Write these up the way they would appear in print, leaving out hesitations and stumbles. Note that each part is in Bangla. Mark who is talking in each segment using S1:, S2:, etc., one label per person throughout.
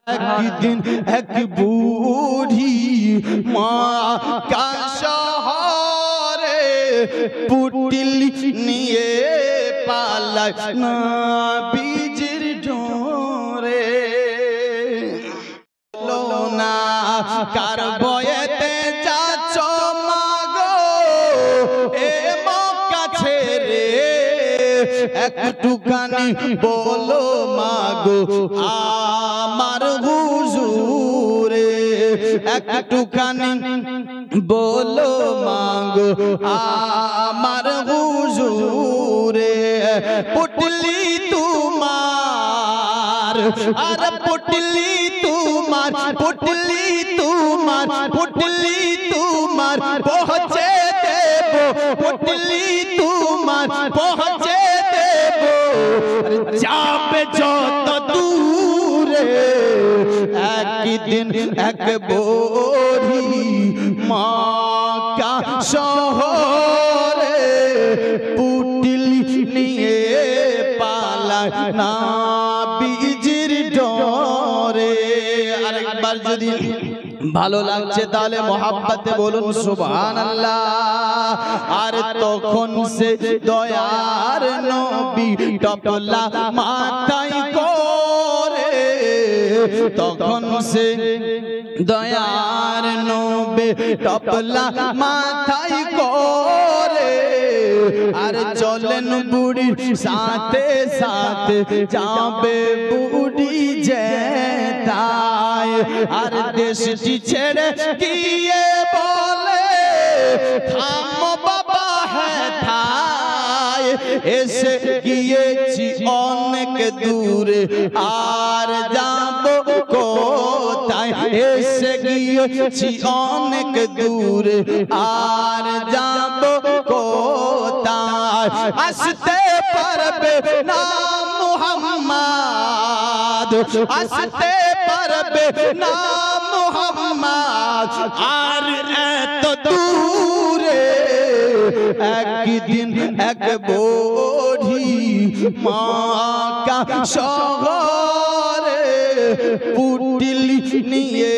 S1: একদিন এক বুড়ি মা শহরে পুটিল নিয়ে পালায় নবীজির ডোরে লোনা কার বয়েতে যাচ্ছ মাগো এ মক্কা ছেড়ে একটুখানি বলো মাগো আমার হুজুরে একটুখানি বলো মাগো আমার হুজুরে পুটলি তোমার আর পুটলি তোমার পুটলি তোমার পুটলি তোমার পৌঁছে দেব পুটলি তোমার পৌঁছে দেব যাবে যত দূরে একদিন এক বুড়ি মক্কা শহরে পুটলি নিয়ে পালায় নবীজির ডোরে। আরেকবার যদি ভালো লাগছে তাহলে মোহাব্বতে বলুন সুবহানাল্লাহ। আর তখন সে দয়ার নবী টপলা মাথায় করে তখন সে দয়ার নবী টপলা মাথায় করে আর চলেন বুড়ির সাথে সাথে যাবে বুড়ি যেতায় আর দেশটি ছেড়ে গিয়ে বলে থামো বাবা হ্যাঁ থাই এসে গিয়েছি অনেক দূরে আর যাব কোথায় এসে গিয়েছি অনেক দূরে আর যাব কোথায় আসতে পারবে না মুহাম্মদ আসতে পারবে না মুহাম্মদ আর এত দূরে একদিন এক বুড়ি মক্কা শহরে পুটলি নিয়ে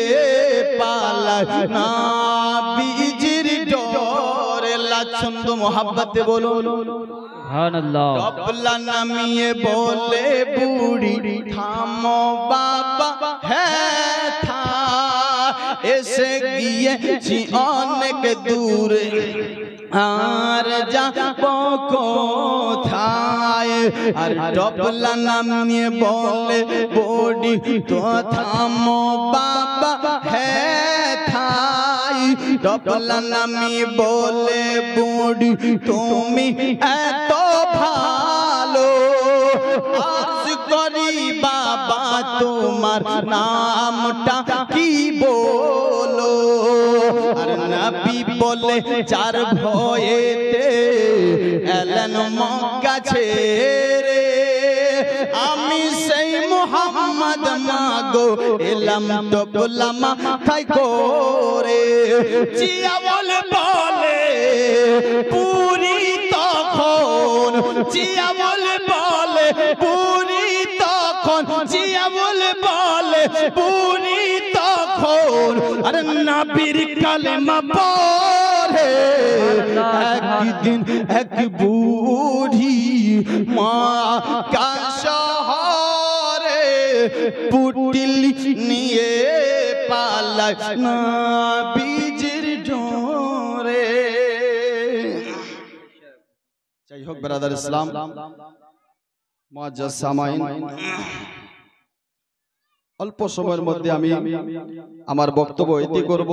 S1: পালায় নবীজির ডোরে। লাছন্দ মোহাব্বতে বলুন সুবহানাল্লাহ। টপলা নামিয়ে বলে বুড়ি থামো বাবা হ্যাঁ থা এসে গিয়েছি অনেক দূরে আর যাব কোথায় আর টপলা নামিয়ে বলে বুড়ি তো থামো বাবা হ্যাঁ থাই টপলা নামিয়ে বলে বুড়ি তুমি এত ভালো আজ করি বাবা তোমার নামটা কি বলো আর নবী বলে চার ভয়েতে এলেন মক্কা ছেড়ে আমি সেই মুহাম্মদ মাগো এলাম টপলা মাথায় করে জিয়া বলে পুরি তখন জিয়া বলে পুরি তখন জিয়া বলে পুরি তখন আরে নবীর কালেমা পড়ে একদিন এক বুড়ি মক্কা শহরে পুটলি নিয়ে পালায় নবীজির ডোরে। যাই হোক ব্রাদার ইসলাম মুআজ্জাজ সামাইন অল্প সময়ের মধ্যে আমি আমার বক্তব্য এটি করব।